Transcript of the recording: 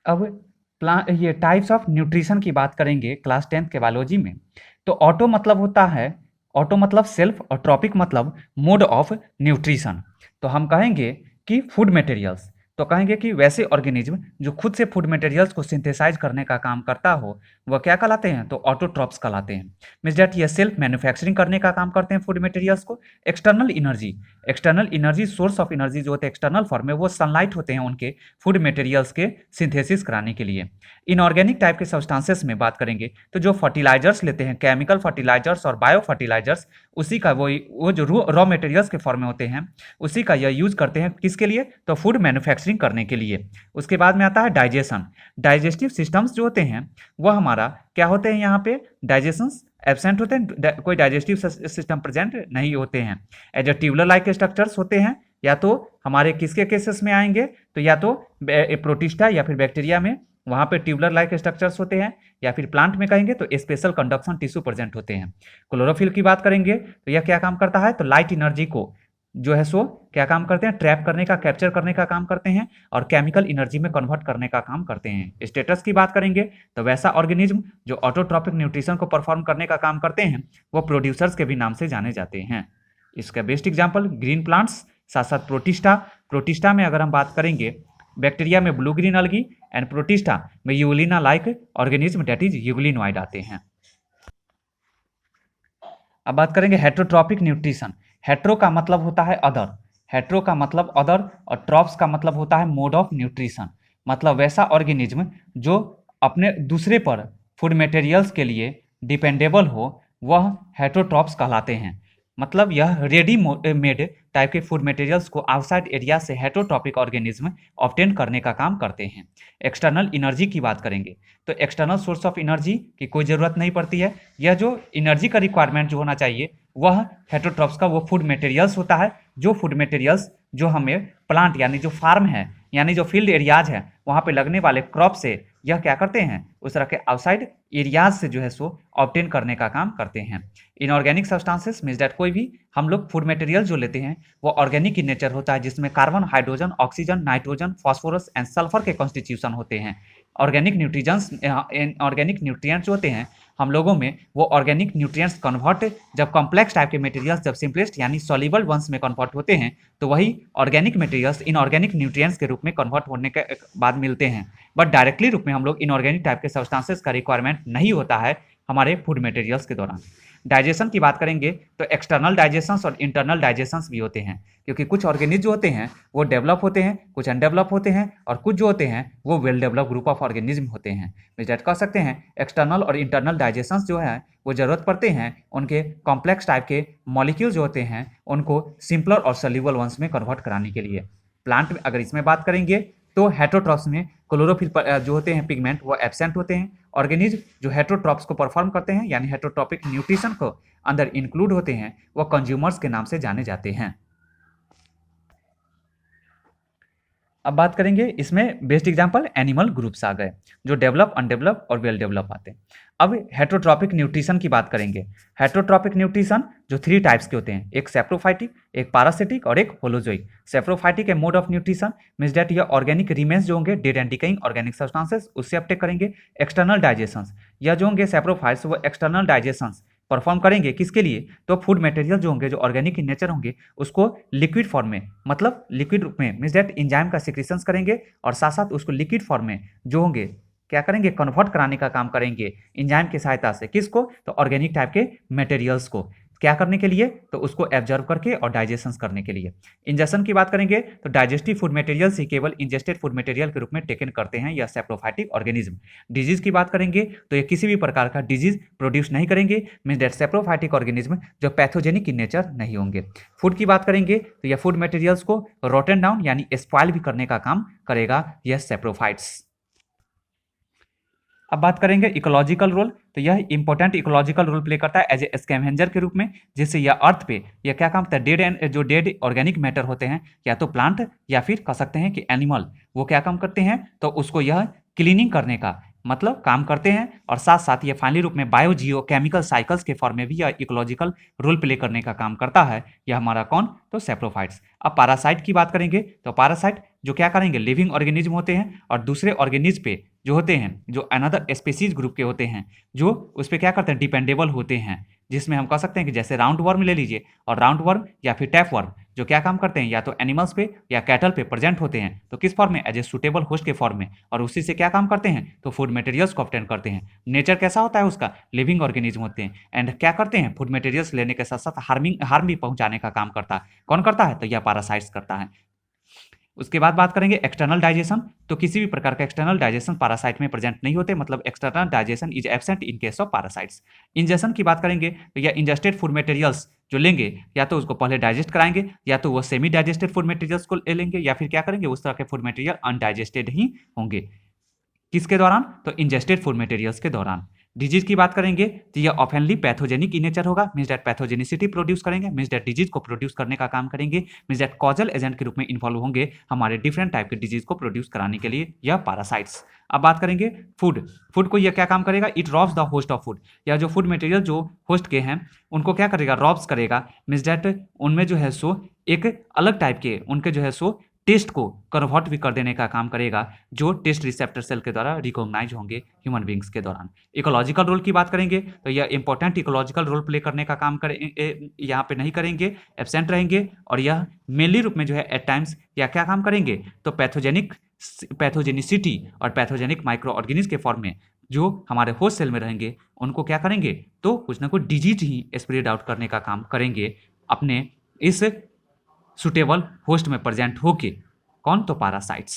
अब ये types of nutrition की बात करेंगे क्लास 10th के बायोलॉजी में। तो ऑटो मतलब होता है, ऑटो मतलब सेल्फ और ट्रॉपिक मतलब मोड ऑफ न्यूट्रिशन। तो हम कहेंगे कि फूड मटेरियल्स, तो कहेंगे कि वैसे ऑर्गेनिज्म जो खुद से फूड मटेरियल्स को सिंथेसाइज करने का काम करता हो वह क्या कहलाते हैं, तो ऑटोट्रॉप्स कहलाते हैं। मीन्स डैट ये सेल्फ मैन्युफैक्चरिंग करने का काम करते हैं फूड मटेरियल्स को। External energy source of energy जो होते हैं एक्सटर्नल फॉर्म में, वो सनलाइट होते हैं उनके फूड मटेरियल्स के सिंथेसिस कराने के लिए। इनऑर्गेनिक टाइप के सब्सटेंसेस में बात करेंगे तो जो फर्टिलाइजर्स लेते हैं, केमिकल फर्टिलाइजर्स और बायो फर्टिलाइजर्स, उसी का वो जो रॉ मटेरियल्स के फॉर्म में होते हैं उसी का यह यूज करते हैं किसके लिए, तो फूड मैन्युफैक्चरिंग करने के लिए। उसके बाद में आता है डाइजेशन। डाइजेस्टिव सिस्टम्स जो होते हैं वह हमारा क्या होते हैं, यहाँ पे डाइजेशंस एब्सेंट होते हैं, कोई डाइजेस्टिव सिस्टम प्रेजेंट नहीं होते हैं। एज ट्यूबुलर लाइक स्ट्रक्चर्स होते हैं, या तो हमारे किसके केसेस में आएंगे, तो या तो प्रोटिस्टा या फिर बैक्टीरिया में, वहाँ पे ट्यूबुलर लाइक स्ट्रक्चर्स होते हैं, या फिर प्लांट में कहेंगे तो स्पेशल कंडक्शन टिश्यू प्रेजेंट होते हैं। क्लोरोफिल की बात करेंगे तो यह क्या काम करता है, तो लाइट एनर्जी को जो है सो क्या काम करते हैं, ट्रैप करने का, कैप्चर करने का काम करते हैं और केमिकल एनर्जी में कन्वर्ट करने का काम करते हैं। स्टेटस की बात करेंगे तो वैसा ऑर्गेनिज्म जो ऑटोट्रॉपिक न्यूट्रिशन को परफॉर्म करने का काम करते हैं वो प्रोड्यूसर्स के भी नाम से जाने जाते हैं। इसका बेस्ट एग्जाम्पल ग्रीन प्लांट्स, साथ साथ प्रोटिस्टा में अगर हम बात करेंगे, बैक्टीरिया में blue green algae and protista में euglena like organism that is euglenoid आते हैं। अब बात करेंगे हेट्रोट्रॉपिक न्यूट्रिशन। हेट्रो का मतलब होता है अदर, हेट्रो का मतलब अदर और ट्रॉप्स का मतलब होता है मोड ऑफ न्यूट्रिशन। मतलब वैसा ऑर्गेनिज्म जो अपने दूसरे पर फूड मटेरियल्स के लिए डिपेंडेबल हो वह हेट्रोट्रॉप्स कहलाते हैं। मतलब यह रेडी मेड टाइप के फूड मटेरियल्स को आउटसाइड एरिया से हेट्रोट्रॉपिक ऑर्गेनिज्म ऑब्टेन करने का काम करते हैं। एक्सटर्नल एनर्जी की बात करेंगे तो एक्सटर्नल सोर्स ऑफ एनर्जी की कोई ज़रूरत नहीं पड़ती है। यह जो एनर्जी का रिक्वायरमेंट जो होना चाहिए वह हेट्रोट्रॉप्स का वो फूड मटेरियल्स होता है, जो फूड मटेरियल्स जो हमें प्लांट यानी जो फार्म है यानी जो फील्ड एरियाज है वहाँ पे लगने वाले क्रॉप से यह क्या करते हैं, उस तरह के आउटसाइड एरियाज से जो है सो ऑब्टेन करने का काम करते हैं। इनऑर्गेनिक सब्सटेंसेस मीन्स दैट कोई भी हम लोग फूड मटेरियल जो लेते हैं वो ऑर्गेनिक इन नेचर होता है, जिसमें carbon, hydrogen, oxygen, nitrogen, phosphorus and sulphur के कॉन्स्टिट्यूशन होते हैं। ऑर्गेनिक न्यूट्रिएंट्स जो होते हैं हम लोगों में, वो ऑर्गेनिक न्यूट्रिएंट्स कन्वर्ट जब कॉम्प्लेक्स टाइप के मटेरियल्स जब सिंपलेस्ट यानी सॉल्युबल वंस में कन्वर्ट होते हैं तो वही ऑर्गेनिक मटेरियल्स इनऑर्गेनिक न्यूट्रिएंट्स के रूप में कन्वर्ट होने के बाद मिलते हैं। बट डायरेक्टली रूप में हम लोग इनऑर्गेनिक टाइप के सब्सटेंसेस का रिक्वायरमेंट नहीं होता है हमारे फूड मटेरियल्स के दौरान। डाइजेशन की बात करेंगे तो एक्सटर्नल डाइजेशंस और इंटरनल डाइजेशंस भी होते हैं, क्योंकि कुछ ऑर्गेनिज्म जो होते हैं वो डेवलप होते हैं, कुछ अनडेवलप होते हैं, और कुछ जो होते हैं वो well develop group of organism होते हैं। मीन्स कह सकते हैं एक्सटर्नल और इंटरनल डाइजेशंस जो है वो जरूरत पड़ते हैं उनके कॉम्प्लेक्स टाइप के मॉलिक्यूल जो होते हैं उनको सिंपलर और सॉल्युबल वंस में कन्वर्ट कराने के लिए। प्लांट में अगर इसमें बात करेंगे तो हेट्रोट्रॉप्स में क्लोरोफिल जो होते हैं पिगमेंट वो एब्सेंट होते हैं। ऑर्गेनिज्म जो हेट्रोट्रॉप्स को परफॉर्म करते हैं यानी हेट्रोट्रॉपिक न्यूट्रिशन को अंदर इंक्लूड होते हैं वो कंज्यूमर्स के नाम से जाने जाते हैं। अब बात करेंगे इसमें बेस्ट एग्जांपल एनिमल ग्रुप्स आ गए जो डेवलप, अनडेवलप और वेल डेवलप आते हैं। अब हेट्रोट्रॉपिक न्यूट्रिशन की बात करेंगे। हेट्रोट्रॉपिक न्यूट्रिशन जो 3 टाइप्स के होते हैं, एक सेप्रोफाइटिक, एक पारासिटिक और एक holozoic. Saprophytic mode of nutrition means that ये ऑर्गेनिक रिमेन्स जो होंगे dead and decaying organic substances उससे अपटेक करेंगे। एक्सटर्नल डाइजेशंस, यह जो होंगे सेप्रोफाइट्स वो एक्सटर्नल डाइजेशंस परफॉर्म करेंगे किसके लिए, तो फूड मटेरियल जो होंगे जो ऑर्गेनिक इन नेचर होंगे उसको लिक्विड फॉर्म में, मतलब लिक्विड रूप में मीन्स दैट एंजाइम का सिक्रीशंस करेंगे और साथ साथ उसको लिक्विड फॉर्म में जो होंगे क्या करेंगे, कन्वर्ट कराने का काम करेंगे एंजाइम की सहायता से। किसको, तो ऑर्गेनिक टाइप के मटेरियल्स को क्या करने के लिए, तो उसको एब्जर्व करके और डाइजेशन करने के लिए। इंजेक्शन की बात करेंगे तो डाइजेस्टिव फूड मटेरियल्स ही केवल इंजेस्टेड फूड मटेरियल के रूप में टेकन करते हैं या सेप्रोफाइटिक ऑर्गेनिज्म। डिजीज की बात करेंगे तो ये किसी भी प्रकार का डिजीज प्रोड्यूस नहीं करेंगे, मीन दैट सेप्रोफाइटिक ऑर्गेनिज्म जो पैथोजेनिक इन नेचर नहीं होंगे। फूड की बात करेंगे तो यह फूड मटेरियल्स को रोटन डाउन यानी स्पॉइल भी करने का काम करेगा यह सेप्रोफाइट्स। अब बात करेंगे इकोलॉजिकल रोल, तो यह इंपॉर्टेंट इकोलॉजिकल रोल प्ले करता है एज ए स्कैवेंजर के रूप में, जिससे यह अर्थ पे यह क्या काम करता है, डेड ऑर्गेनिक मैटर होते हैं या तो प्लांट या फिर कह सकते हैं कि एनिमल, वो क्या काम करते हैं, तो उसको यह क्लीनिंग करने का मतलब काम करते हैं, और साथ साथ ये फाइनली रूप में बायो जियो केमिकल साइकिल्स के फॉर्म में भी यह इकोलॉजिकल रोल प्ले करने का काम करता है। यह हमारा कौन, तो सेप्रोफाइट्स। अब पैरासाइट की बात करेंगे तो पैरासाइट जो क्या करेंगे, लिविंग ऑर्गेनिज्म होते हैं और दूसरे ऑर्गेनिज्म पे जो होते हैं, जो अनदर स्पीसीज ग्रुप के होते हैं, जो उस पर क्या करते हैं, डिपेंडेबल होते हैं, जिसमें हम कह सकते हैं कि जैसे राउंड वर्म ले लीजिए, और राउंड वर्म या फिर टैप वर्म जो क्या काम करते हैं, या तो एनिमल्स पे या कैटल पे प्रेजेंट होते हैं, तो किस फॉर्म में, एज ए सुटेबल होस्ट के फॉर्म में, और उसी से क्या काम करते हैं, तो फूड मटेरियल्स को ऑब्टेन करते हैं। नेचर कैसा होता है उसका, लिविंग ऑर्गेनिज्म होते हैं, एंड क्या करते हैं, फूड मटेरियल्स लेने के साथ साथ हार्म भी पहुंचाने का काम करता है। कौन करता है, तो यह पैरासाइट्स करता है। उसके बाद बात करेंगे एक्सटर्नल डाइजेशन। तो किसी भी प्रकार का एक्सटर्नल डाइजेशन पैरासाइट में प्रेजेंट नहीं होते, मतलब external digestion is absent in case of parasites. Injection की बात करेंगे तो यह इंजेस्टेड फूड मटेरियल्स जो लेंगे, या तो उसको पहले डाइजेस्ट कराएंगे, या तो वो सेमी डाइजेस्टेड फूड मटेरियल्स को ले लेंगे, या फिर क्या करेंगे, उस तरह के फूड मटेरियल अनडाइजेस्टेड ही होंगे। किसके दौरान, तो इंजेस्टेड फूड मटेरियल्स के दौरान। डिजीज की बात करेंगे तो यह ऑफेनली पैथोजेनिक इन नेचर होगा, मींस दैट पैथोजेनिसिटी प्रोड्यूस करेंगे, मींस दैट डिजीज को प्रोड्यूस करने का काम करेंगे, मींस दैट कॉजल एजेंट के रूप में इन्वॉल्व होंगे हमारे डिफरेंट टाइप के डिजीज को प्रोड्यूस कराने के लिए, यह पैरासाइट्स। अब बात करेंगे फूड। फूड को यह क्या काम करेगा, it robes the host of food, या जो फूड मटेरियल जो होस्ट के हैं उनको क्या करेगा, रॉब्स करेगा, मींस दैट उनमें जो है सो एक अलग टाइप के उनके जो है सो टेस्ट को कन्वर्ट भी कर देने का काम करेगा, जो टेस्ट रिसेप्टर सेल के द्वारा रिकॉग्नाइज होंगे ह्यूमन बींग्स के दौरान। इकोलॉजिकल रोल की बात करेंगे तो यह इंपॉर्टेंट इकोलॉजिकल रोल प्ले करने का काम करें, यहाँ पे नहीं करेंगे, एब्सेंट रहेंगे, और यह मेनली रूप में जो है एट टाइम्स या क्या काम करेंगे, तो पैथोजेनिसिटी और पैथोजेनिक माइक्रो ऑर्गेनिज्म के फॉर्म में जो हमारे होस्ट सेल में रहेंगे उनको क्या करेंगे, तो कुछ ना कुछ डिजीज ही स्प्रेड आउट करने का काम करेंगे अपने इस सुटेबल होस्ट में प्रेजेंट होके। कौन, तो पैरासाइट्स।